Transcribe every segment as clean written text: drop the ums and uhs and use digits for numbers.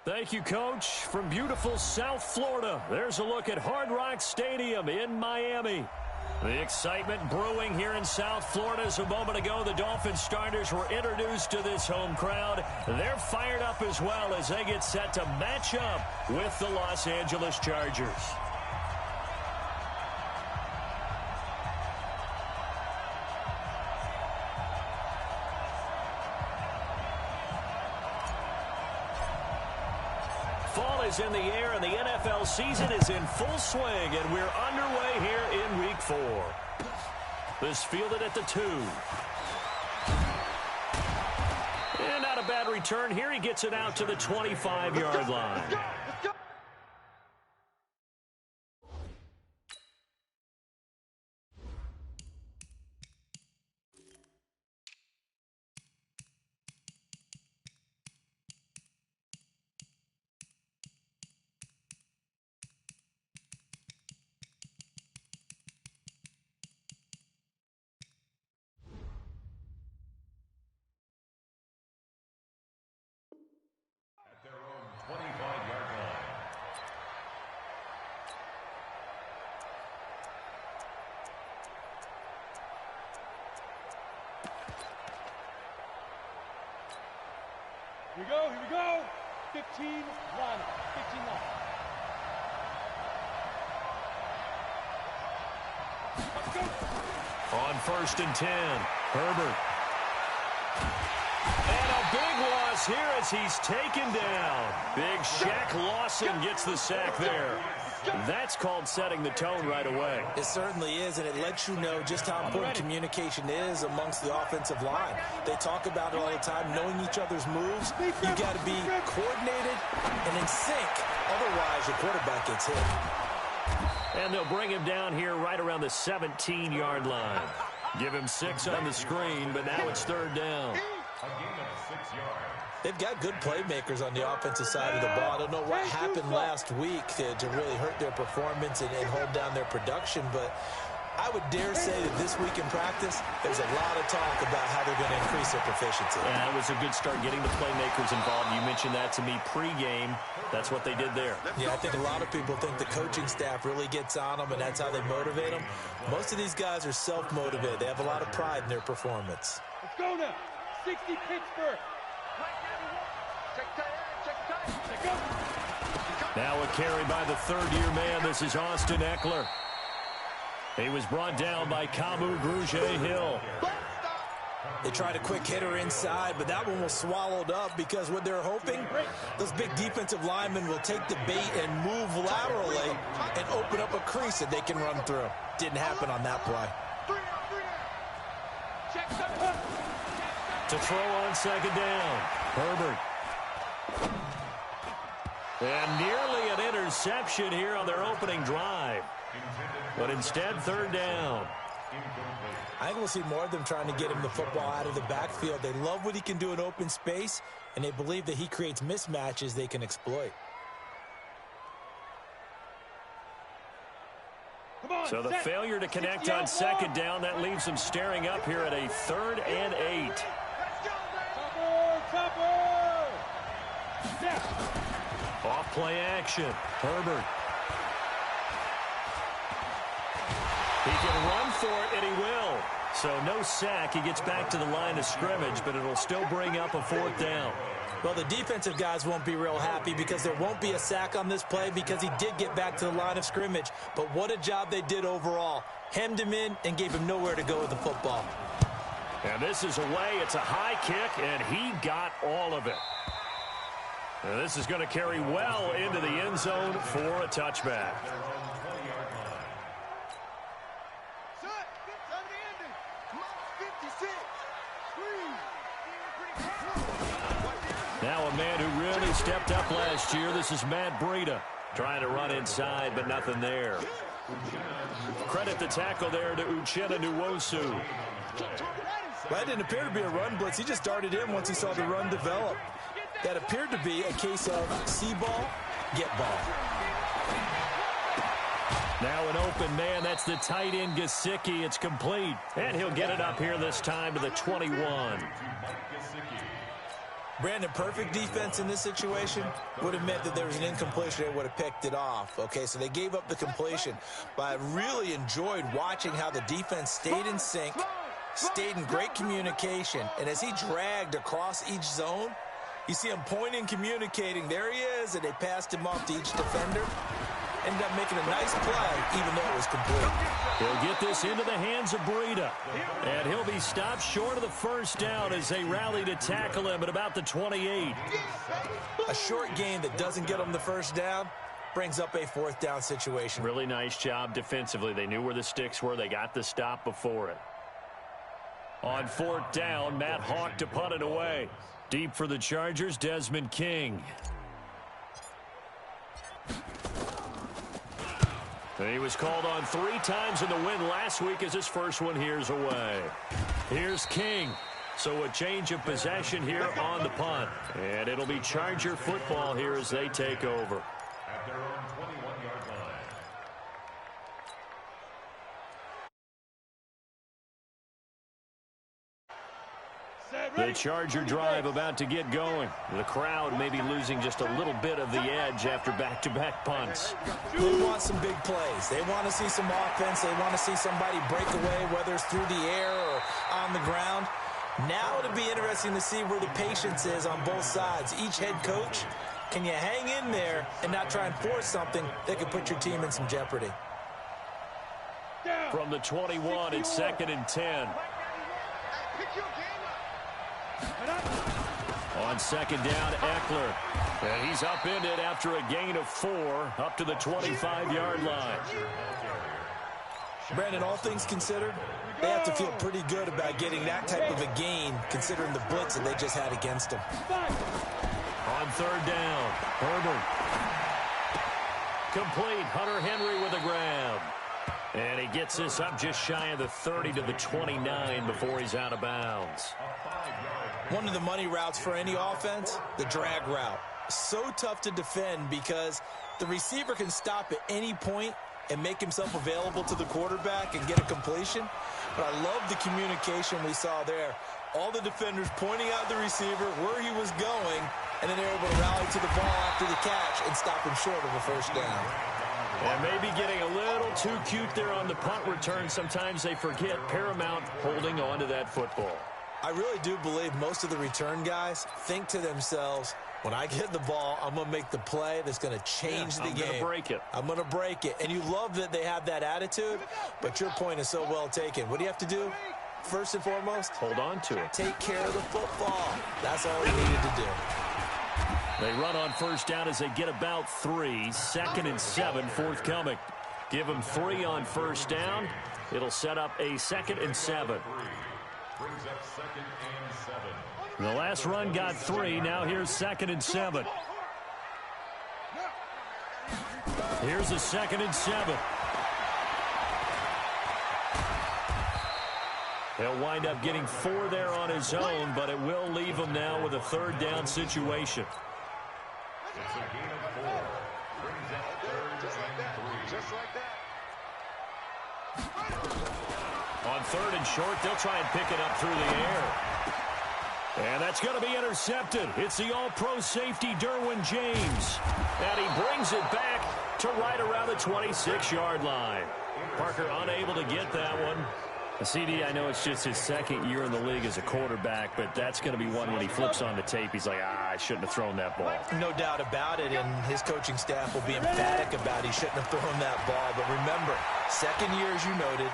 Thank you, Coach. From beautiful South Florida, there's a look at Hard Rock Stadium in Miami. The excitement brewing here in South Florida. As a moment ago, the Dolphins starters were introduced to this home crowd. They're fired up as well as they get set to match up with the Los Angeles Chargers. Fall is in the air, and the NFL season is in full swing, and we're underway here in Week 4. This fielded at the 2. And not a bad return here. He gets it out to the 25-yard line. Here we go. 15 line. 15 line. Let's go. On 1st and 10, Herbert. And a big loss here as he's taken down. Big Shaq Lawson gets the sack there. That's called setting the tone right away. It certainly is, and it lets you know just how important communication is amongst the offensive line. They talk about it all the time, knowing each other's moves. You got to be coordinated and in sync. Otherwise, your quarterback gets hit. And they'll bring him down here right around the 17-yard line. Give him 6 on the screen, but now it's 3rd down. A gain of 6 yards. They've got good playmakers on the offensive side of the ball. I don't know what happened last week to really hurt their performance and hold down their production, but I would dare say that this week in practice, there's a lot of talk about how they're going to increase their proficiency. And that was a good start getting the playmakers involved. You mentioned that to me pregame. That's what they did there. Yeah, I think a lot of people think the coaching staff really gets on them, and that's how they motivate them. Most of these guys are self-motivated. They have a lot of pride in their performance. Let's go now. 60 Pittsburgh. Now a carry by the 3rd-year man. This is Austin Eckler. He was brought down by Kamu Grugier-Hill. They tried a quick hitter inside, but that one was swallowed up because what they're hoping, those big defensive linemen will take the bait and move laterally and open up a crease that they can run through. Didn't happen on that play. To throw on 2nd down, Herbert. And nearly an interception here on their opening drive. But instead, 3rd down. I think we'll see more of them trying to get him the football out of the backfield. They love what he can do in open space, and they believe that he creates mismatches they can exploit. So the failure to connect on 2nd down, that leaves them staring up here at a 3rd and 8. Off play action. Herbert. He can run for it, and he will. So no sack. He gets back to the line of scrimmage, but it'll still bring up a 4th down. Well, the defensive guys won't be real happy because there won't be a sack on this play because he did get back to the line of scrimmage. But what a job they did overall. Hemmed him in and gave him nowhere to go with the football. And this is away. It's a high kick, and he got all of it. And this is going to carry well into the end zone for a touchback. Now a man who really stepped up last year. This is Matt Breida trying to run inside, but nothing there. Credit the tackle there to Uchenna Nwosu. That didn't appear to be a run blitz. He just darted in once he saw the run develop. That appeared to be a case of see ball, get ball. Now an open man. That's the tight end, Gesicki. It's complete. And he'll get it up here this time to the 21. Brandon, perfect defense in this situation would have meant that there was an incompletion. They would have picked it off. Okay, so they gave up the completion. But I really enjoyed watching how the defense stayed in sync, stayed in great communication. And as he dragged across each zone, you see him pointing, communicating. There he is, and they passed him off to each defender. Ended up making a nice play, even though it was complete. He'll get this into the hands of Breida. And he'll be stopped short of the first down as they rally to tackle him at about the 28. A short gain that doesn't get them the first down brings up a fourth down situation. Really nice job defensively. They knew where the sticks were. They got the stop before it. On fourth down, Matt Hawk to punt it away. Deep for the Chargers, Desmond King. He was called on 3 times in the win last week as his first one here's away. Here's King. So a change of possession here on the punt. And it'll be Charger football here as they take over. At their own 21-yard line. The Charger drive about to get going. The crowd may be losing just a little bit of the edge after back-to-back punts. They want some big plays. They want to see some offense. They want to see somebody break away, whether it's through the air or on the ground. Now it'll be interesting to see where the patience is on both sides. Each head coach, can you hang in there and not try and force something that could put your team in some jeopardy? From the 21, it's 2nd and 10. On second down, Eckler. And he's upended after a gain of 4 up to the 25-yard line. Brandon, all things considered, they have to feel pretty good about getting that type of a gain considering the blitz that they just had against them. On third down, Herbert. Complete. Hunter Henry with a grab. And he gets this up just shy of the 30 to the 29 before he's out of bounds. One of the money routes for any offense, the drag route. So tough to defend because the receiver can stop at any point and make himself available to the quarterback and get a completion. But I love the communication we saw there. All the defenders pointing out the receiver, where he was going, and then they're able to rally to the ball after the catch and stop him short of a first down. And maybe getting a little too cute there on the punt return. Sometimes they forget paramount holding on to that football. I really do believe most of the return guys think to themselves, when I get the ball, I'm going to make the play that's going to change the game. I'm going to break it. I'm going to break it. And you love that they have that attitude, but your point is so well taken. What do you have to do? First and foremost, hold on to it. Take care of the football. That's all he needed to do. They run on first down as they get about 3. 2nd and 7 forthcoming. Give them 3 on first down. It'll set up a 2nd and 7. Brings up 2nd and 7. The last run got 3. Now here's 2nd and 7. Here's a 2nd and 7. He'll wind up getting 4 there on his own, but it will leave him now with a 3rd down situation. It's a gain of 4. Brings up 3rd and 3. Just like that. On 3rd and short, they'll try and pick it up through the air. And that's going to be intercepted. It's the all-pro safety, Derwin James. And he brings it back to right around the 26-yard line. Parker unable to get that one. CD, I know it's just his 2nd year in the league as a quarterback, but that's going to be one when he flips on the tape. He's like, I shouldn't have thrown that ball. No doubt about it, and his coaching staff will be emphatic about he shouldn't have thrown that ball. But remember, 2nd year, as you noted,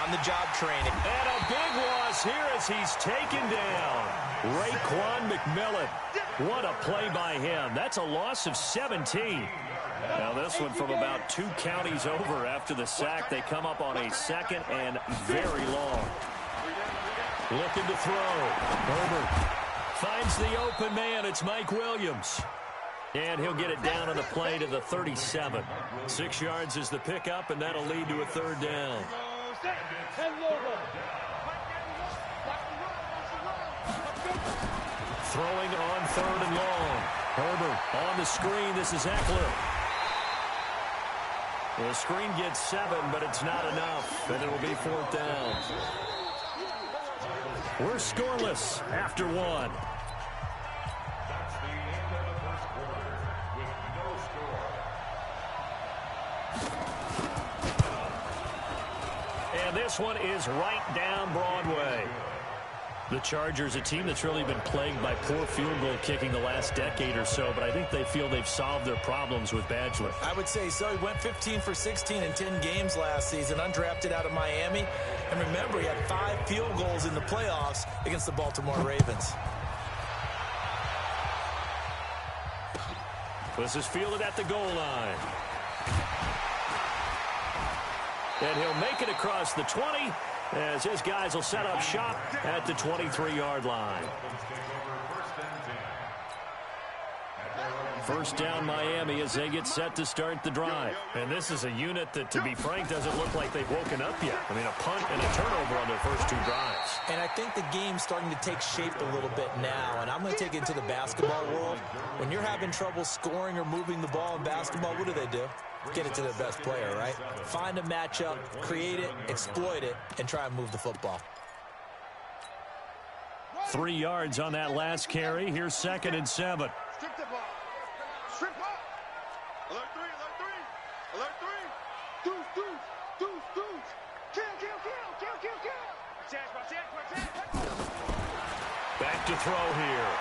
on-the-job training. And a big loss here as he's taken down. Raekwon McMillan. What a play by him. That's a loss of 17. Now this one from about 2 counties over after the sack. They come up on a 2nd and very long. Looking to throw. Herbert finds the open man. It's Mike Williams. And he'll get it down on the play to the 37. 6 yards is the pickup, and that'll lead to a 3rd down. Throwing on 3rd and long. Herbert on the screen. This is Eckler. The screen gets 7, but it's not enough, and it'll be 4th down. We're scoreless after 1. This one is right down Broadway. The Chargers, a team that's really been plagued by poor field goal kicking the last decade or so, but I think they feel they've solved their problems with Badgley. I would say so. He went 15 for 16 in 10 games last season, undrafted out of Miami. And remember, he had 5 field goals in the playoffs against the Baltimore Ravens. This is fielded at the goal line. And he'll make it across the 20 as his guys will set up shop at the 23-yard line. First down Miami as they get set to start the drive. And this is a unit that, to be frank, doesn't look like they've woken up yet. I mean, a punt and a turnover on their first 2 drives. And I think the game's starting to take shape a little bit now. And I'm going to take it into the basketball world. When you're having trouble scoring or moving the ball in basketball, what do? Get it to their best player, right? Find a matchup, create it, exploit it, and try and move the football. 3 yards on that last carry. Here's 2nd and 7. Strip the ball. Strip up. Alert 3, alert 3. Alert 3. Deuce. Kill. Back to throw here.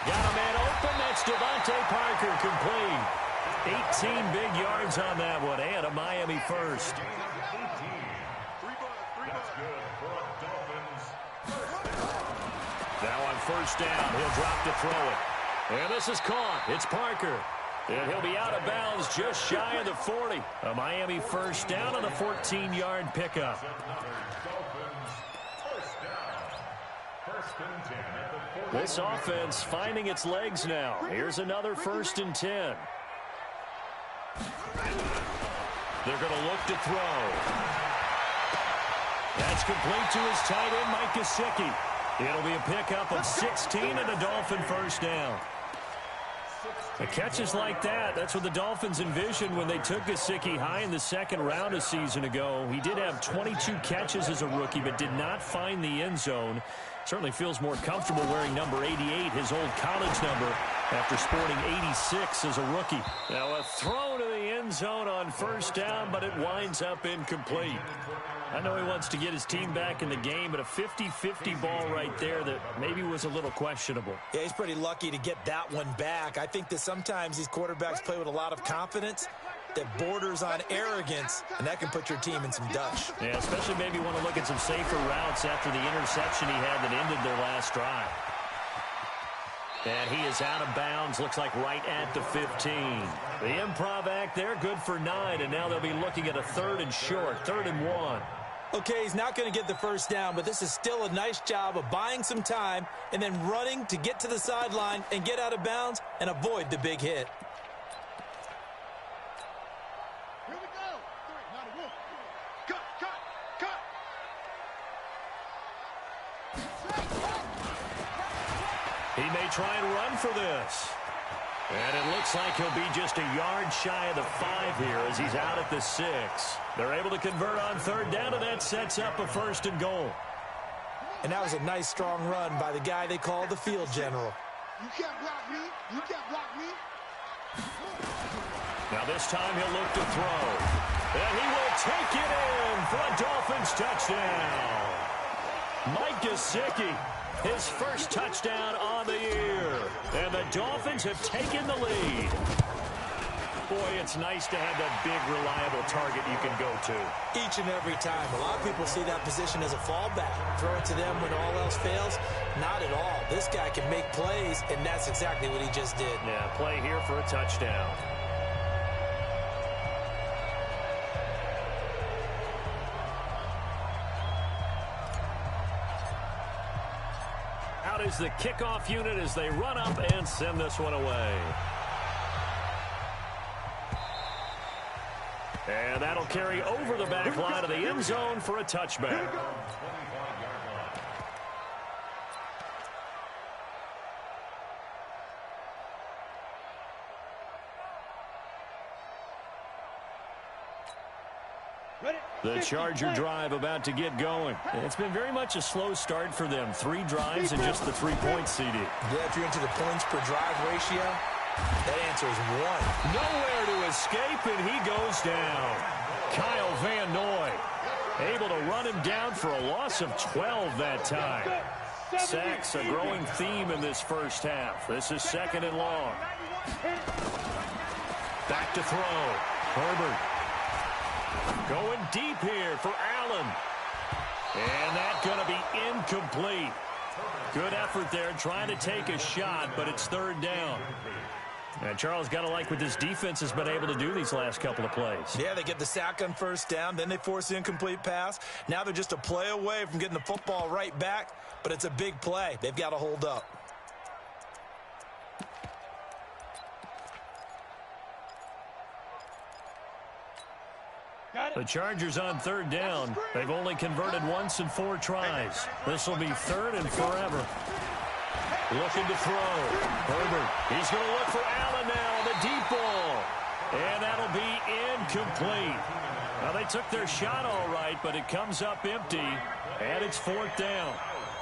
Got a man open. That's Devontae Parker, complete. 18 big yards on that one, and a Miami first. Now on first down, he'll drop to throw it. And this is caught. It's Parker. And he'll be out of bounds just shy of the 40. A Miami first down on a 14-yard pickup. This offense finding its legs now. Here's another 1st and 10. They're going to look to throw. That's complete to his tight end, Mike Gesicki. It'll be a pickup of 16 and a Dolphin first down. The catches like that, that's what the Dolphins envisioned when they took Gesicki high in the 2nd round a season ago. He did have 22 catches as a rookie, but did not find the end zone. Certainly feels more comfortable wearing number 88, his old college number, after sporting 86 as a rookie. Now a throw to the end zone on first down, but it winds up incomplete. I know he wants to get his team back in the game, but a 50-50 ball right there that maybe was a little questionable. Yeah, he's pretty lucky to get that one back. I think that sometimes these quarterbacks play with a lot of confidence that borders on arrogance, and that can put your team in some dutch. Yeah, especially maybe want to look at some safer routes after the interception he had that ended their last drive. And he is out of bounds, looks like right at the 15. The improv act there, good for 9, and now they'll be looking at a 3rd and short, 3rd and 1. Okay, he's not going to get the first down, but this is still a nice job of buying some time and then running to get to the sideline and get out of bounds and avoid the big hit. Here we go. 3, not a whoop. Cut. He may try and run for this. And it looks like he'll be just a yard shy of the 5 here as he's out at the 6. They're able to convert on 3rd down, and that sets up a 1st and goal. And that was a nice, strong run by the guy they call the field general. You can't block me. You can't block me. Now this time he'll look to throw. And he will take it in for a Dolphins touchdown. Mike Gesicki, his first touchdown on the year. And the Dolphins have taken the lead. Boy, it's nice to have that big, reliable target you can go to. Each and every time. A lot of people see that position as a fallback. Throw it to them when all else fails. Not at all. This guy can make plays, and that's exactly what he just did. Yeah, play here for a touchdown. Out is the kickoff unit as they run up and send this one away. And that'll carry over the back line of the end zone for a touchback. The Charger drive about to get going. It's been very much a slow start for them. 3 drives and just the 3-point CD. Yeah, if you're into the points per drive ratio, that answer is 1. Nowhere to escape, and he goes down. Kyle Van Noy able to run him down for a loss of 12 that time. Sacks a growing theme in this first half. This is 2nd and long. Back to throw. Herbert going deep here for Allen. And that's going to be incomplete. Good effort there trying to take a shot, but it's 3rd down. And Charles, got to like what this defense has been able to do these last couple of plays. Yeah, they get the sack on 1st down, then they force the incomplete pass. Now they're just a play away from getting the football right back, but it's a big play. They've got to hold up. The Chargers on 3rd down. They've only converted once in 4 tries. This will be 3rd and forever. Looking to throw. Herbert. He's going to look for Allen now. The deep ball. And that'll be incomplete. Now, they took their shot all right, but it comes up empty. And it's 4th down.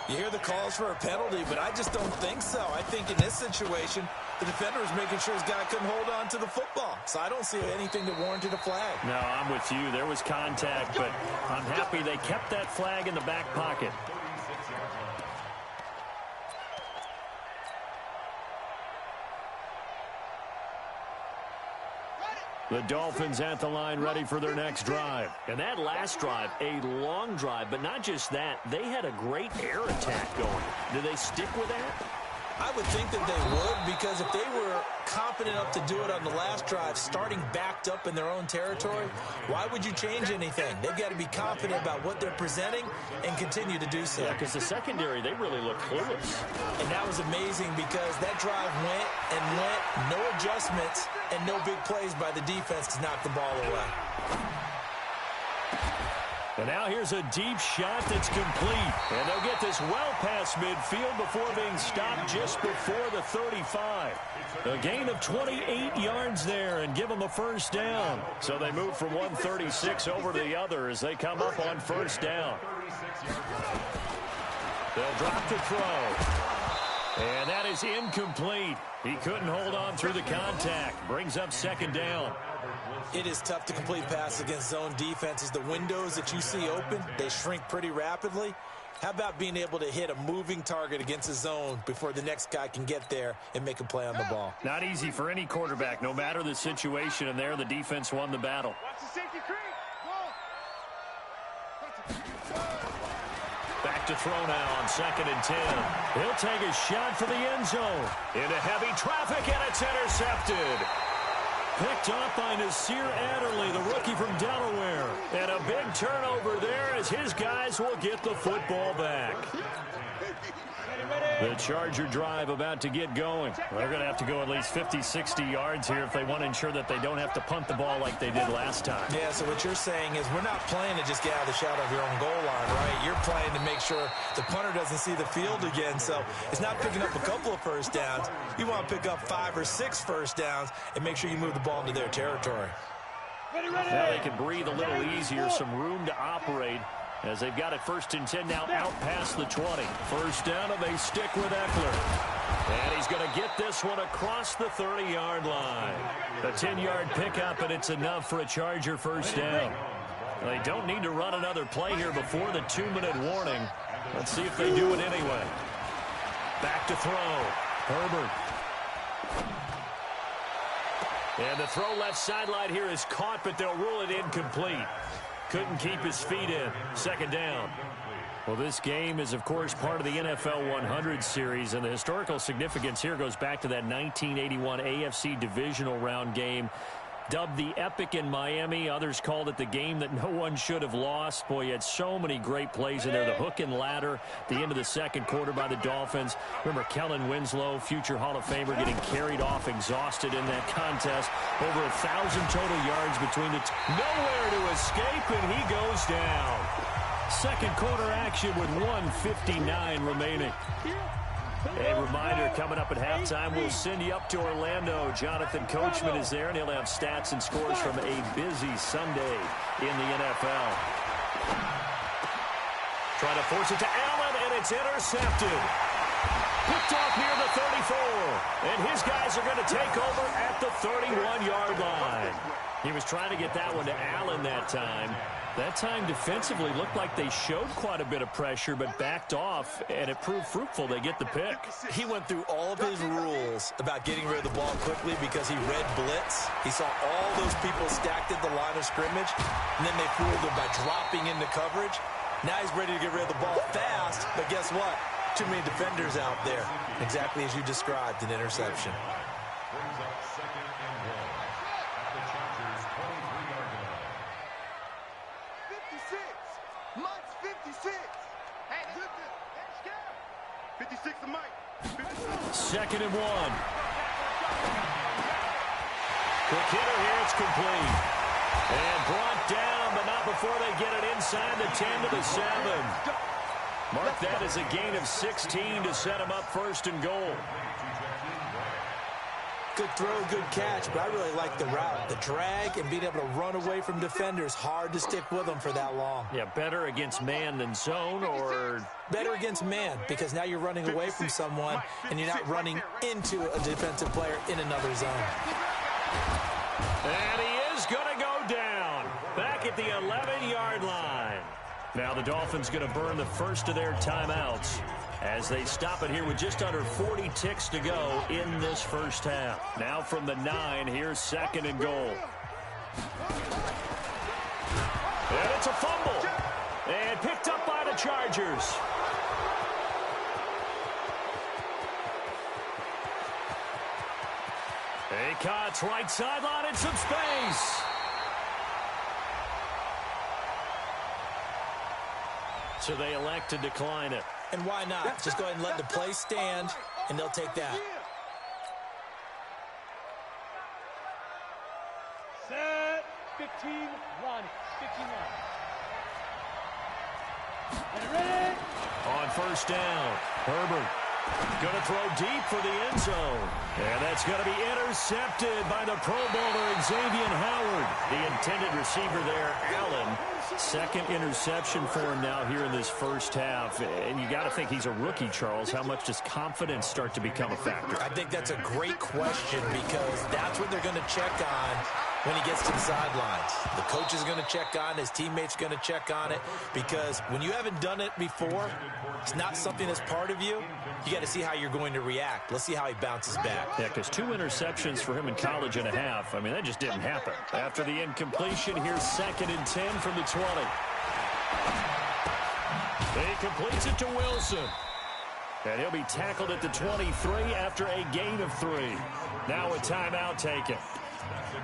You hear the calls for a penalty, but I just don't think so. I think in this situation, the defender was making sure his guy couldn't hold on to the football. So I don't see anything that warranted a flag. No, I'm with you. There was contact, but I'm happy they kept that flag in the back pocket. The Dolphins at the line ready for their next drive. And that last drive, a long drive, but not just that. They had a great air attack going. Do they stick with that? I would think that they would, because if they were confident enough to do it on the last drive, starting backed up in their own territory, why would you change anything? They've got to be confident about what they're presenting and continue to do so. Yeah, because the secondary, they really look clueless. And that was amazing because that drive went and went, no adjustments, and no big plays by the defense to knock the ball away. And now here's a deep shot that's complete. And they'll get this well past midfield before being stopped just before the 35. A gain of 28 yards there and give them a 1st down. So they move from 136 over to the other as they come up on 1st down. They'll drop the throw. And that is incomplete. He couldn't hold on through the contact. Brings up 2nd down. It is tough to complete passes against zone defenses. The windows that you see open, they shrink pretty rapidly. How about being able to hit a moving target against a zone before the next guy can get there and make a play on the ball? Not easy for any quarterback, no matter the situation, and there the defense won the battle. Back to throw now on 2nd and 10. He'll take a shot for the end zone. Into heavy traffic, and it's intercepted. Picked up by Nasir Adderley, the rookie from Delaware. And a big turnover there as his guys will get the football back. The Charger drive about to get going. They're going to have to go at least 50, 60 yards here if they want to ensure that they don't have to punt the ball like they did last time. Yeah, so what you're saying is we're not playing to just get out of the shadow of your own goal line, right? You're playing to make sure the punter doesn't see the field again. So it's not picking up a couple of 1st downs. You want to pick up 5 or 6 1st downs and make sure you move the ball into their territory. Now they can breathe a little easier, some room to operate. As they've got it 1st and 10 now out past the 20. 1st down, and they stick with Eckler. And he's going to get this one across the 30-yard line. A 10-yard pickup, and it's enough for a Charger 1st down. They don't need to run another play here before the 2-minute warning. Let's see if they do it anyway. Back to throw. Herbert. And the throw left sideline here is caught, but they'll rule it incomplete. Couldn't keep his feet in. 2nd down. Well, this game is, of course, part of the NFL 100 series, and the historical significance here goes back to that 1981 AFC divisional round game. Dubbed the Epic in Miami. Others called it the game that no one should have lost. Boy, you had so many great plays in there. The hook and ladder, the end of the 2nd quarter by the Dolphins. Remember Kellen Winslow, future Hall of Famer, getting carried off, exhausted in that contest. Over 1,000 total yards between the two. Nowhere to escape, and he goes down. 2nd quarter action with 1:59 remaining. A reminder, coming up at halftime, we'll send you up to Orlando. Jonathan Coachman is there, and he'll have stats and scores from a busy Sunday in the NFL. Trying to force it to Allen, and it's intercepted. Picked off near the 34. And his guys are going to take over at the 31-yard line. He was trying to get that one to Allen that time. That time defensively looked like they showed quite a bit of pressure but backed off, and it proved fruitful. They get the pick. He went through all of his rules about getting rid of the ball quickly because he read blitz. He saw all those people stacked at the line of scrimmage, and then they fooled him by dropping into coverage. Now he's ready to get rid of the ball fast, but guess what? Too many defenders out there. Exactly as you described, an interception. Brings up 2nd and 1 at the Chargers' 23-yard line. 56. Mike's 56. Hey, 56 to Mike. 2nd and 1. Quick hitter here. It's complete. And brought down, but not before they get it inside the 10 to the 7. Mark that as a gain of 16 to set him up 1st and goal. Good throw, good catch, but I really like the route. The drag and being able to run away from defenders, hard to stick with them for that long. Yeah, better against man than zone, or better against man, because now you're running away from someone and you're not running into a defensive player in another zone. And he is going to go down back at the 11-yard line. Now the Dolphins going to burn the first of their timeouts as they stop it here with just under 40 ticks to go in this first half. Now from the 9, here's 2nd and goal. And it's a fumble. And picked up by the Chargers. Aycott's right sideline in some space. So they elect to decline it. And why not? Just go ahead and let the play stand, and they'll take that. Set. 15, run. 15, run. Get ready. On 1st down, Herbert going to throw deep for the end zone. And that's going to be intercepted by the Pro Bowler Xavier Howard. The intended receiver there, Allen. 2nd interception for him now here in this first half. And you got to think he's a rookie, Charles. How much does confidence start to become a factor? I think that's a great question because that's what they're going to check on when he gets to the sidelines. The coach is going to check on, his teammates going to check on it, because when you haven't done it before, it's not something that's part of you. You got to see how you're going to react. Let's see how he bounces back. Yeah, because 2 interceptions for him in college and a half. I mean, that just didn't happen. After the incompletion, here's 2nd and 10 from the 20. He completes it to Wilson. And he'll be tackled at the 23 after a gain of 3. Now a timeout taken.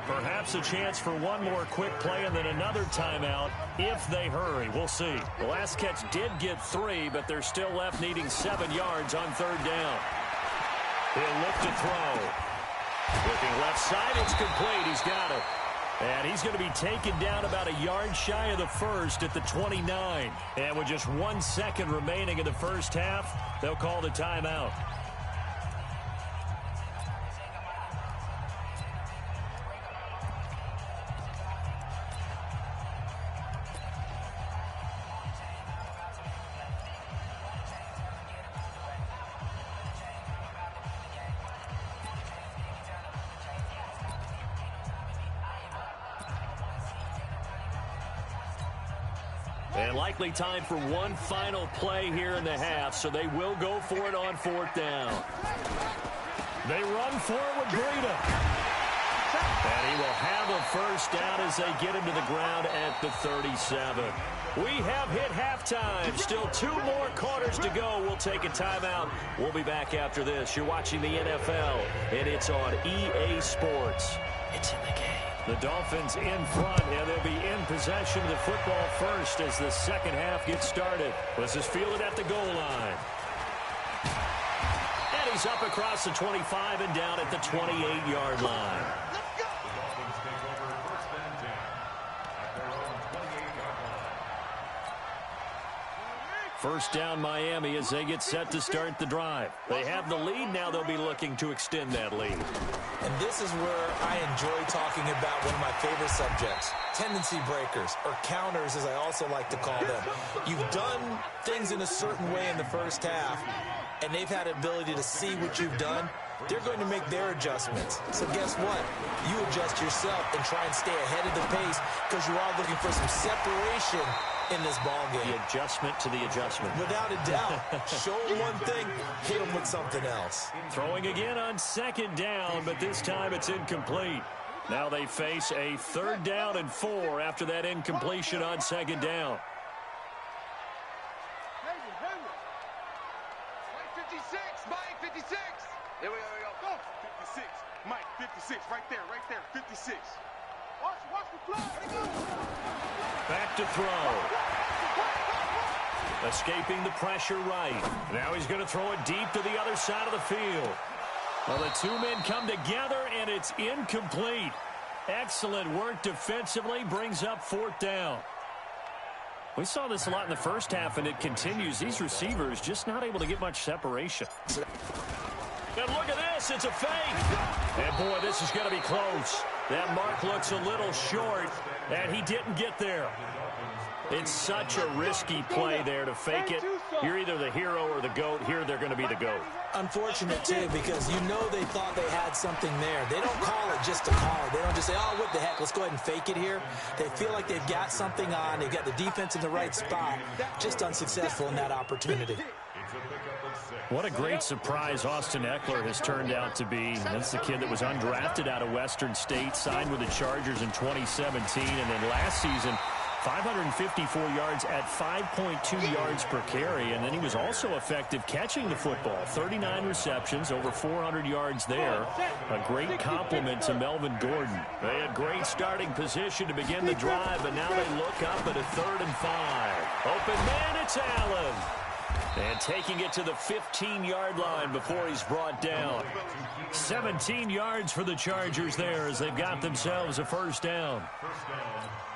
Perhaps a chance for one more quick play and then another timeout if they hurry. We'll see. The last catch did get 3, but they're still left needing 7 yards on 3rd down. He'll look to throw. Looking left side, it's complete. He's got it. And he's going to be taken down about a yard shy of the 1st at the 29. And with just 1 second remaining in the first half, they'll call the timeout. And likely time for one final play here in the half, so they will go for it on 4th down. They run for it with Breida. And he will have a 1st down as they get him to the ground at the 37. We have hit halftime. Still 2 more quarters to go. We'll take a timeout. We'll be back after this. You're watching the NFL, and it's on EA Sports. It's in the game. The Dolphins in front, and they'll be in possession of the football first as the second half gets started. This is fielded at the goal line. And he's up across the 25 and down at the 28-yard line. Dolphins take over 1st and 10 at their own 28-yard line. 1st down Miami as they get set to start the drive. They have the lead. Now they'll be looking to extend that lead. And this is where I enjoy talking about one of my favorite subjects, tendency breakers, or counters as I also like to call them. You've done things in a certain way in the first half, and they've had the ability to see what you've done, they're going to make their adjustments. So guess what? You adjust yourself and try and stay ahead of the pace because you're all looking for some separation in this ball game. The adjustment to the adjustment. Without a doubt. Show them one thing, hit them with something else. Throwing again on second down, but this time it's incomplete. Now they face a 3rd down and 4 after that incompletion on second down. Mike 56, Mike 56. Here we go. 56. Mike, 56. Right there. 56. Watch the fly. Back to throw. Escaping the pressure right. Now he's going to throw it deep to the other side of the field. Well, the two men come together, and it's incomplete. Excellent work defensively, brings up 4th down. We saw this a lot in the first half, and it continues. These receivers just not able to get much separation. And look at this. It's a fake. And, boy, this is going to be close. That mark looks a little short, and he didn't get there. It's such a risky play there to fake it. You're either the hero or the GOAT. Here they're going to be the GOAT. Unfortunate, too, because you know they thought they had something there. They don't call it just to call it. They don't just say, oh, what the heck, let's go ahead and fake it here. They feel like they've got something on. They've got the defense in the right spot. Just unsuccessful in that opportunity. What a great surprise Austin Eckler has turned out to be. That's the kid that was undrafted out of Western State, signed with the Chargers in 2017, and then last season, 554 yards at 5.2 yards per carry, and then he was also effective catching the football. 39 receptions, over 400 yards there. A great compliment to Melvin Gordon. They had great starting position to begin the drive, but now they look up at a 3rd and 5. Open man, it's Allen. And taking it to the 15-yard line before he's brought down. 17 yards for the Chargers there as they've got themselves a 1st down.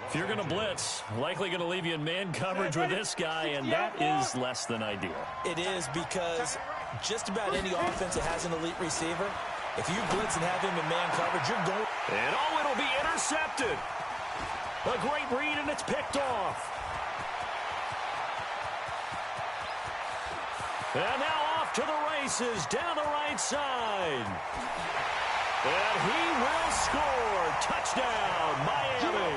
If you're going to blitz, likely going to leave you in man coverage with this guy, and that is less than ideal. It is because just about any offense that has an elite receiver, if you blitz and have him in man coverage, you're going. And oh, it'll be intercepted. A great read, and it's picked off. And now off to the races down the right side. And he will score. Touchdown, Miami.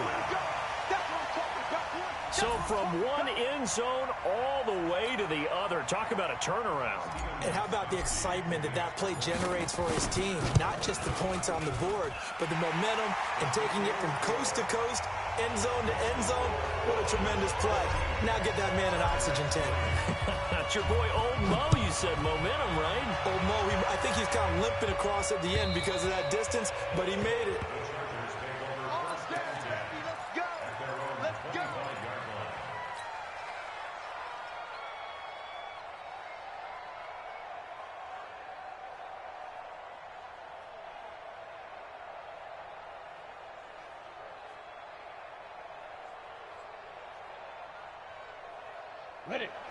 So from one end zone all the way to the other. Talk about a turnaround. And how about the excitement that play generates for his team? Not just the points on the board, but the momentum and taking it from coast to coast, end zone to end zone. What a tremendous play. Now get that man an oxygen tank. That's your boy Old Mo, you said. Momentum, right? Old Mo, I think he's kind of limping across at the end because of that distance, but he made it. Let's go.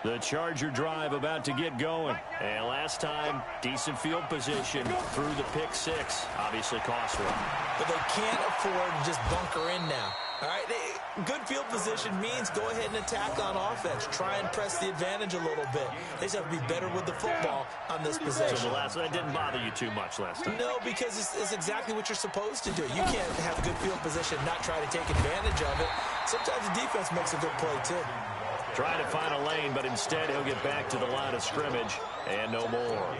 The Charger drive about to get going. And last time, decent field position through the pick 6. Obviously cost one. But they can't afford to just bunker in now. All right, good field position means go ahead and attack on offense. Try and press the advantage a little bit. They just have to be better with the football on this possession. So that didn't bother you too much last time? No, because it's exactly what you're supposed to do. You can't have a good field position and not try to take advantage of it. Sometimes the defense makes a good play, too. Trying to find a lane, but instead he'll get back to the line of scrimmage and no more.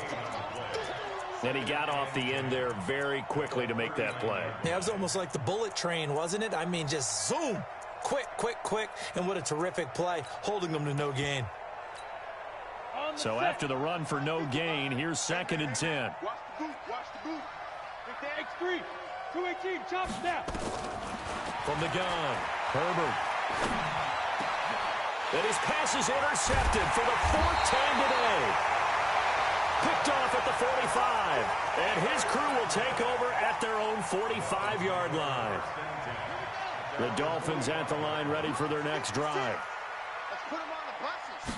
And he got off the end there very quickly to make that play. Yeah, it was almost like the bullet train, wasn't it? I mean, just zoom. Quick, quick, quick. And what a terrific play, holding them to no gain. So after the run for no gain, here's 2nd and 10. Watch the boot. Take the X3. 218, chop snap. From the gun, Herbert. And his pass is intercepted for the 4th time today. Picked off at the 45. And his crew will take over at their own 45-yard line. The Dolphins at the line ready for their next drive. Let's put them on the buses.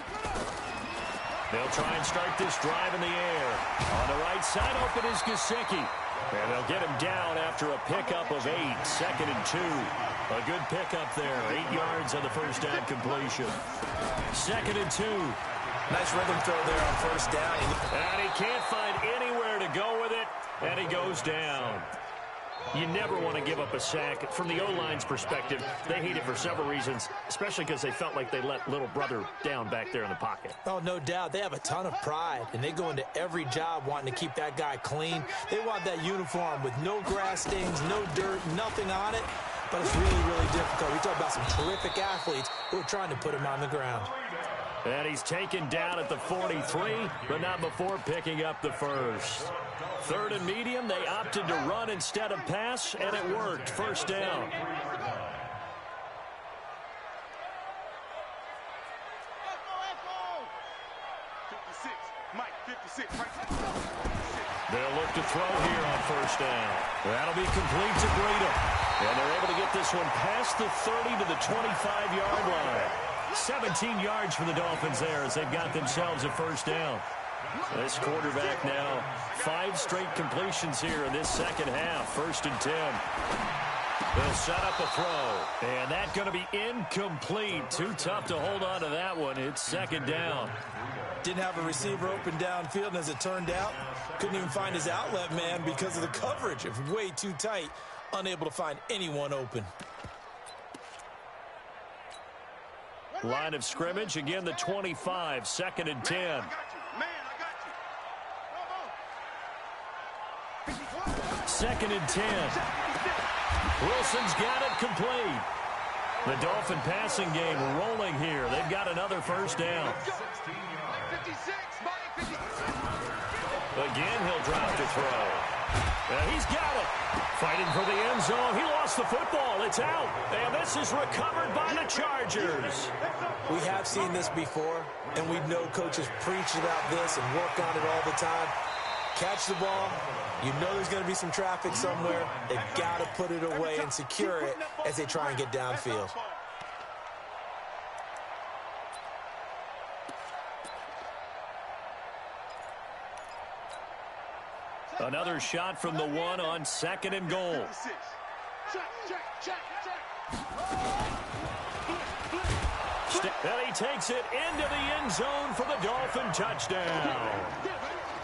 They'll try and start this drive in the air. On the right side, open is Gesicki. And they'll get him down after a pickup of 8. 2nd and 2. A good pickup there. 8 yards on the first down completion. 2nd and 2. Nice rhythm throw there on first down. And he can't find anywhere to go with it, and he goes down. You never want to give up a sack. From the O-line's perspective, they hate it for several reasons, especially because they felt like they let little brother down back there in the pocket. Oh, no doubt. They have a ton of pride, and they go into every job wanting to keep that guy clean. They want that uniform with no grass stains, no dirt, nothing on it. But it's really, really difficult. We talk about some terrific athletes who are trying to put him on the ground. And he's taken down at the 43, but not before picking up the first. Third and medium, they opted to run instead of pass, and it worked. First down. They'll look to throw here on first down. That'll be complete to Breida. And they're able to get this one past the 30 to the 25-yard line. 17 yards for the Dolphins there as they've got themselves a first down. This quarterback now, 5 straight completions here in this second half. First and 10. They'll set up a throw. And that's going to be incomplete. Too tough to hold on to that one. It's second down. Didn't have a receiver open downfield, and as it turned out, couldn't even find his outlet man because of the coverage. It was way too tight. Unable to find anyone open. Line of scrimmage, again the 25, second and 10. Second and 10. Wilson's got it complete. The Dolphin passing game rolling here. They've got another first down. Again, he'll drop to throw. He's got it. Fighting for the end zone. He lost the football. It's out. And this is recovered by the Chargers. We have seen this before, and we know coaches preach about this and work on it all the time. Catch the ball. You know there's going to be some traffic somewhere. They've got to put it away and secure it as they try and get downfield. Another shot from the one on second and goal. And he takes it into the end zone for the Dolphin touchdown.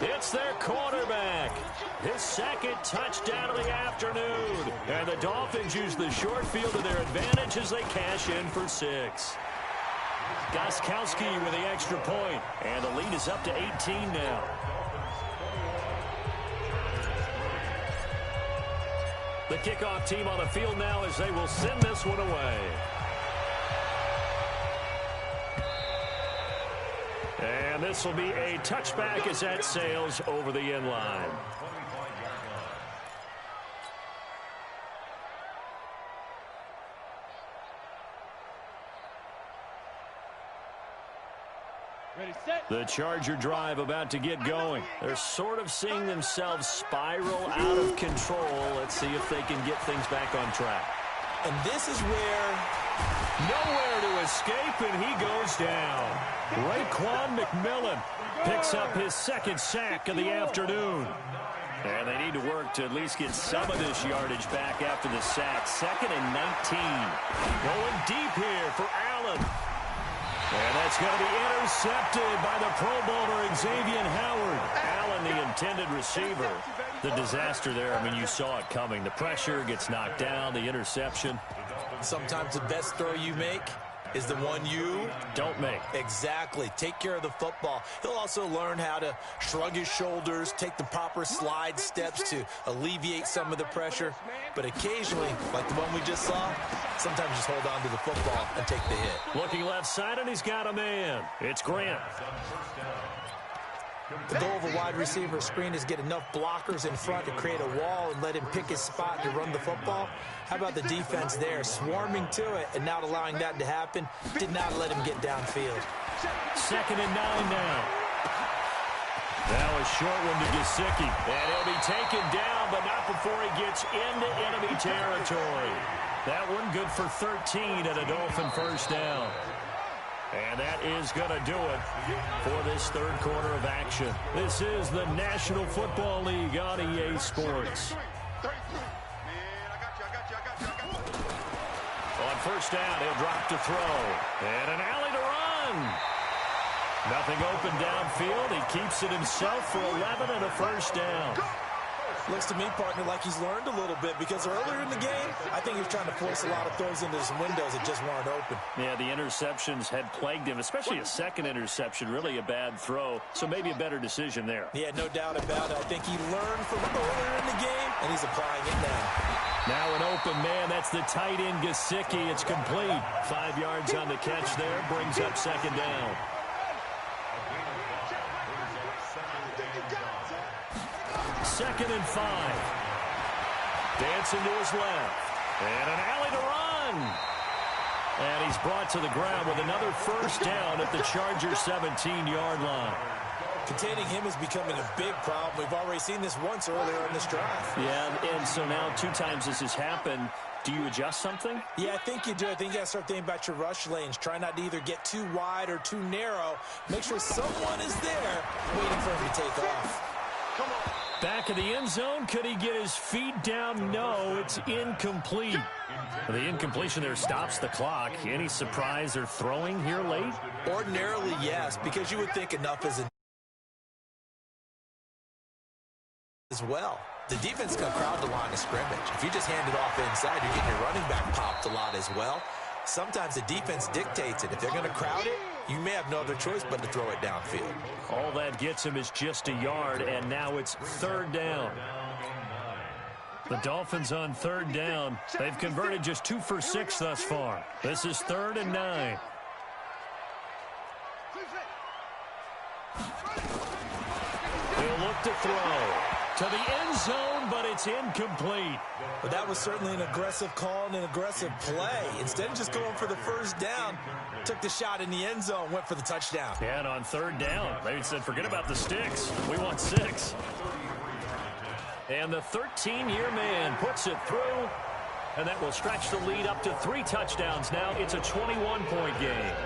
It's their quarterback. His second touchdown of the afternoon. And the Dolphins use the short field to their advantage as they cash in for 6. Gostkowski with the extra point. And the lead is up to 18 now. The kickoff team on the field now as they will send this one away. And this will be a touchback as that sails over the end line. The Charger drive about to get going. They're sort of seeing themselves spiral out of control. Let's see if they can get things back on track. And this is where nowhere to escape, and he goes down. Raekwon McMillan picks up his second sack of the afternoon. And they need to work to at least get some of this yardage back after the sack. Second and 19. Going deep here for Allen. And that's going to be intercepted by the Pro Bowler Xavier Howard. Allen, the intended receiver. The disaster there, I mean, you saw it coming. The pressure gets knocked down, the interception. Sometimes the best throw you make is the one you don't make. Exactly. Take care of the football. He'll also learn how to shrug his shoulders, take the proper slide steps to alleviate some of the pressure. But occasionally, like the one we just saw, sometimes just hold on to the football and take the hit. Looking left side, and he's got a man. It's Grant. The goal of a wide receiver screen is get enough blockers in front to create a wall and let him pick his spot to run the football. How about the defense there, swarming to it and not allowing that to happen? Did not let him get downfield. Second and 9 now. Now a short one to Gesicki. And he'll be taken down, but not before he gets into enemy territory. That one good for 13 and a Dolphin first down. And that is going to do it for this third quarter of action. This is the National Football League on EA Sports. On first down, he'll drop to throw. And an alley to run. Nothing open downfield. He keeps it himself for 11 and a first down. Looks to me, partner, like he's learned a little bit because earlier in the game, I think he was trying to force a lot of throws into some windows that just weren't open. Yeah, the interceptions had plagued him, especially a second interception, really a bad throw. So maybe a better decision there. Yeah, no doubt about it. I think he learned from earlier in the game, and he's applying it now. Now an open man. That's the tight end, Gesicki. It's complete. 5 yards on the catch there. Brings up second down. Second and 5. Dancing to his left. And an alley to run. And he's brought to the ground with another first down at the Chargers' 17-yard line. Containing him is becoming a big problem. We've already seen this once earlier in this drive. Yeah, and so now 2 times this has happened. Do you adjust something? Yeah, I think you do. I think you got to start thinking about your rush lanes. Try not to either get too wide or too narrow. Make sure someone is there waiting for him to take off. Come on. Back of the end zone. Could he get his feet down? No, it's incomplete. The incompletion there stops the clock. Any surprise they're throwing here late? Ordinarily, yes, because you would think enough is as well. The defense can crowd the line of scrimmage. If you just hand it off inside, you're getting your running back popped a lot as well. Sometimes the defense dictates it. If they're going to crowd it, you may have no other choice but to throw it downfield. All that gets him is just a yard, and now it's third down. The Dolphins on third down. They've converted just 2 for 6 thus far. This is 3rd and 9. He'll look to throw to the end zone, but it's incomplete. But that was certainly an aggressive call and an aggressive play. Instead of just going for the first down, took the shot in the end zone, went for the touchdown. Yeah, and on third down, they said, forget about the sticks. We want 6. And the 13-year man puts it through, and that will stretch the lead up to 3 touchdowns now. It's a 21-point game.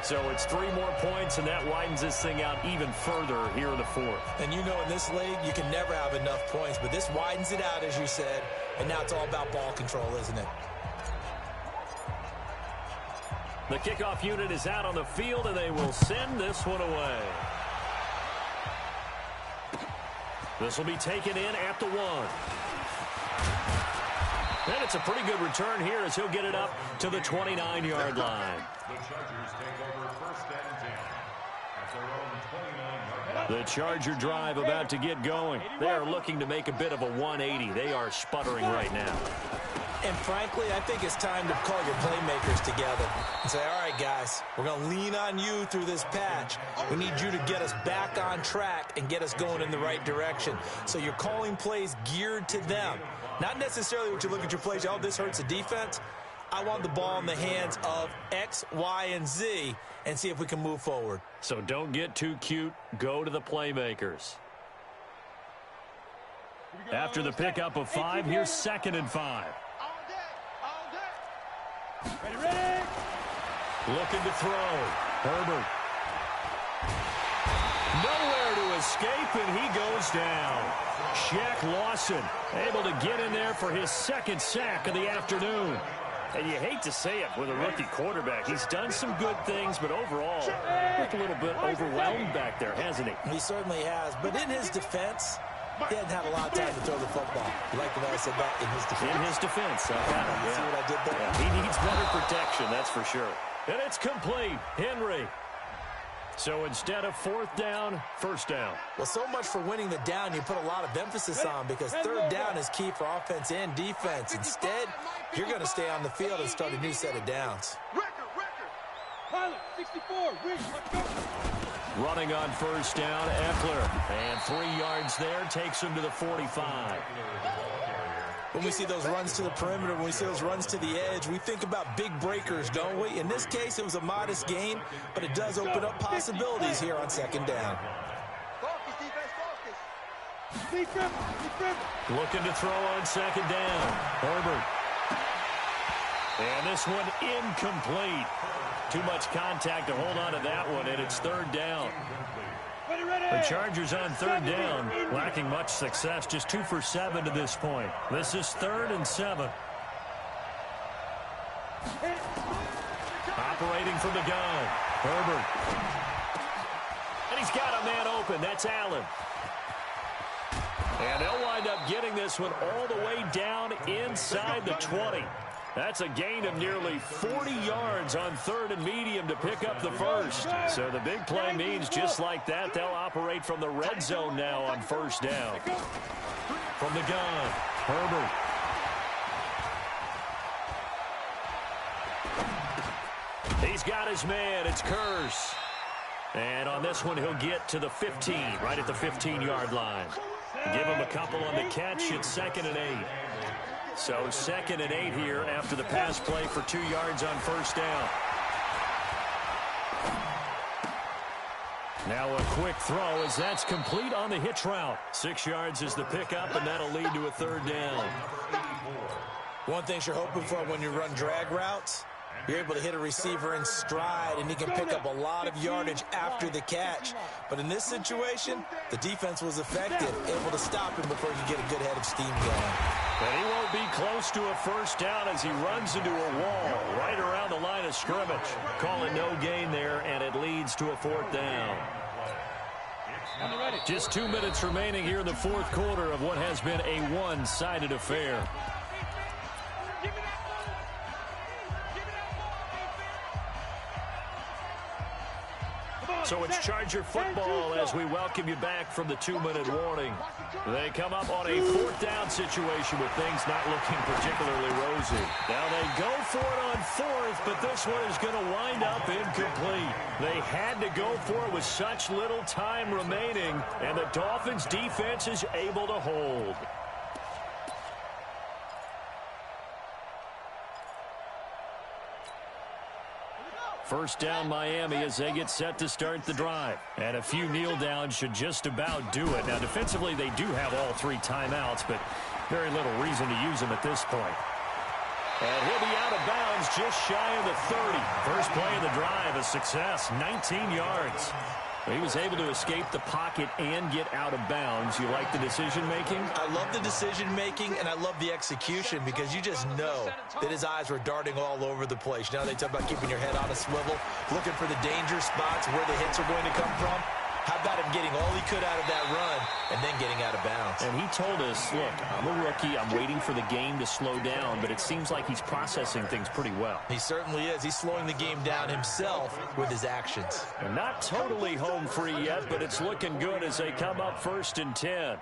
So it's 3 more points, and that widens this thing out even further here in the 4th. And you know in this league, you can never have enough points, but this widens it out, as you said, and now it's all about ball control, isn't it? The kickoff unit is out on the field, and they will send this one away. This will be taken in at the 1. And it's a pretty good return here as he'll get it up to the 29-yard line. The Chargers take over 1st and 10 at their own 29-yard line. The Charger drive about to get going. They are looking to make a bit of a 180. They are sputtering right now. And frankly, I think it's time to call your playmakers together and say, all right, guys, we're going to lean on you through this patch. We need you to get us back on track and get us going in the right direction. So you're calling plays geared to them. Not necessarily what you look at your plays, oh, this hurts the defense. I want the ball in the hands of X, Y, and Z and see if we can move forward. So don't get too cute. Go to the playmakers. After the pickup of 5, here's 2nd and 5. Ready. Looking to throw. Herbert. Nowhere to escape, and he goes down. Shaq Lawson able to get in there for his 2nd sack of the afternoon. And you hate to say it with a rookie quarterback. He's done some good things, but overall, looked a little bit overwhelmed back there, hasn't he? He certainly has. But in his defense, he hasn't had a lot of time to throw the football. You like the way I said that? In his defense. In his defense. See what I did there? Yeah, he needs better protection, that's for sure. And it's complete. Henry. So instead of 4th down, 1st down. Well, so much for winning the down you put a lot of emphasis on because 3rd down is key for offense and defense. Instead, you're going to stay on the field and start a new set of downs. Record. Pilot, 64. Let's go. Running on 1st down, Eckler. And 3 yards there takes him to the 45. When we see those runs to the perimeter, when we see those runs to the edge, we think about big breakers, don't we? In this case, it was a modest gain, but it does open up possibilities here on 2nd down. Looking to throw on 2nd down. Herbert. And this one incomplete. Too much contact to hold on to that one, and it's 3rd down. The Chargers on 3rd down, lacking much success, just 2 for 7 to this point. This is 3rd and 7. Operating from the gun, Herbert. He's got a man open. That's Allen. And they'll wind up getting this one all the way down inside the 20. That's a gain of nearly 40 yards on 3rd and medium to pick up the first. So the big play means just like that, they'll operate from the red zone now on 1st down. From the gun, Herbert. He's got his man. It's Curse. And on this one, he'll get to the 15, right at the 15-yard line. Give him a couple on the catch. It's 2nd and 8. So 2nd and 8 here after the pass play for 2 yards on 1st down. Now a quick throw as that's complete on the hitch route. 6 yards is the pickup, and that'll lead to a 3rd down. One thing you're hoping for when you run drag routes, you're able to hit a receiver in stride, and he can pick up a lot of yardage after the catch. But in this situation, the defense was effective, able to stop him before he could get a good head of steam going. And he won't be close to a 1st down as he runs into a wall right around the line of scrimmage. Call it no gain there, and it leads to a 4th down. Just 2 minutes remaining here in the 4th quarter of what has been a one-sided affair. So it's Charger football as we welcome you back from the 2-minute warning. They come up on a 4th down situation with things not looking particularly rosy. Now they go for it on 4th, but this one is going to wind up incomplete. They had to go for it with such little time remaining, and the Dolphins defense is able to hold. First down Miami as they get set to start the drive. And a few kneel downs should just about do it. Now defensively they do have all 3 timeouts, but very little reason to use them at this point. And he'll be out of bounds just shy of the 30. First play of the drive, a success, 19 yards. He was able to escape the pocket and get out of bounds. You like the decision-making? I love the decision-making, and I love the execution because you just know that his eyes were darting all over the place. You know, they talk about keeping your head on a swivel, looking for the danger spots where the hits are going to come from. How about him getting all he could out of that run and then getting out of bounds? And he told us, look, I'm a rookie. I'm waiting for the game to slow down, but it seems like he's processing things pretty well. He certainly is. He's slowing the game down himself with his actions. And not totally home free yet, but it's looking good as they come up 1st and 10.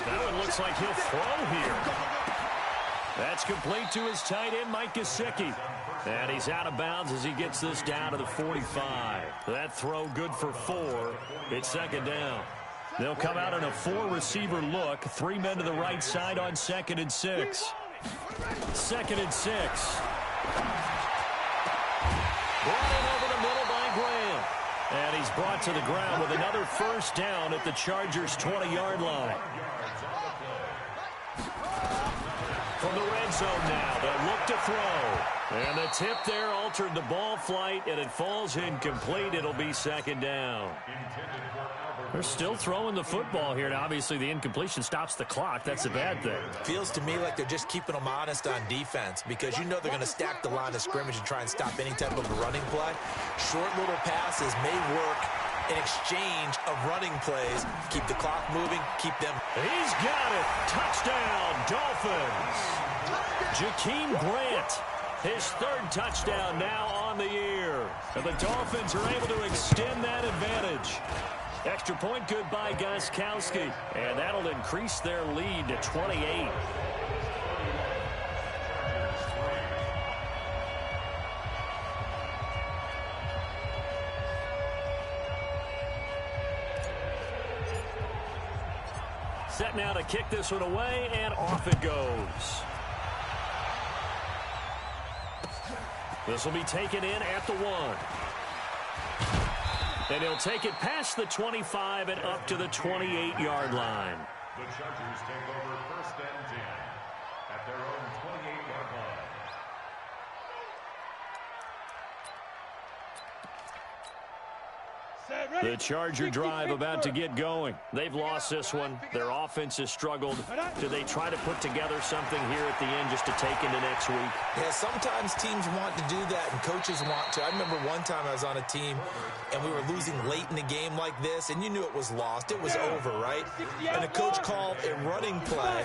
Now it looks like he'll throw here. That's complete to his tight end, Mike Gesicki. And he's out of bounds as he gets this down to the 45. That throw good for 4. It's 2nd down. They'll come out in a 4-receiver look. 3 men to the right side on 2nd and 6. 2nd and 6. Brought in over the middle by Graham. And he's brought to the ground with another 1st down at the Chargers' 20-yard line. From the red zone now, they'll look to throw. And the tip there altered the ball flight, and it falls incomplete. It'll be 2nd down. They're still throwing the football here. Now, obviously, the incompletion stops the clock. That's a bad thing. Feels to me like they're just keeping them honest on defense because you know they're going to stack the line of scrimmage and try and stop any type of a running play. Short little passes may work in exchange of running plays. Keep the clock moving, keep them. He's got it. Touchdown, Dolphins. Jakeem Grant, his 3rd touchdown now on the year. And the Dolphins are able to extend that advantage. Extra point good by Gostkowski. And that'll increase their lead to 28. Set now to kick this one away, and off it goes. This will be taken in at the 1. And he'll take it past the 25 and up to the 28-yard line. The Chargers take over 1st and 10 at their own 28-yard line. The Charger drive about to get going. They've lost this one. Their offense has struggled. Do they try to put together something here at the end just to take into next week? Yeah, sometimes teams want to do that and coaches want to. I remember one time I was on a team and we were losing late in a game like this, and you knew it was lost. It was over, right? And the coach called a running play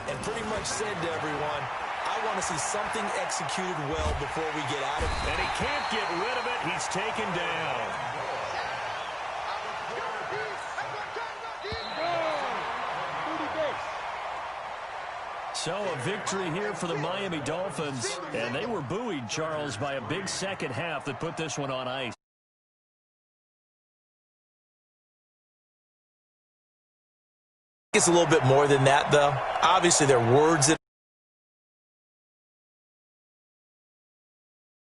and pretty much said to everyone, I want to see something executed well before we get out of it. And he can't get rid of it. He's taken down. So a victory here for the Miami Dolphins. And they were buoyed, Charles, by a big second half that put this one on ice. It's a little bit more than that, though. Obviously, there are words that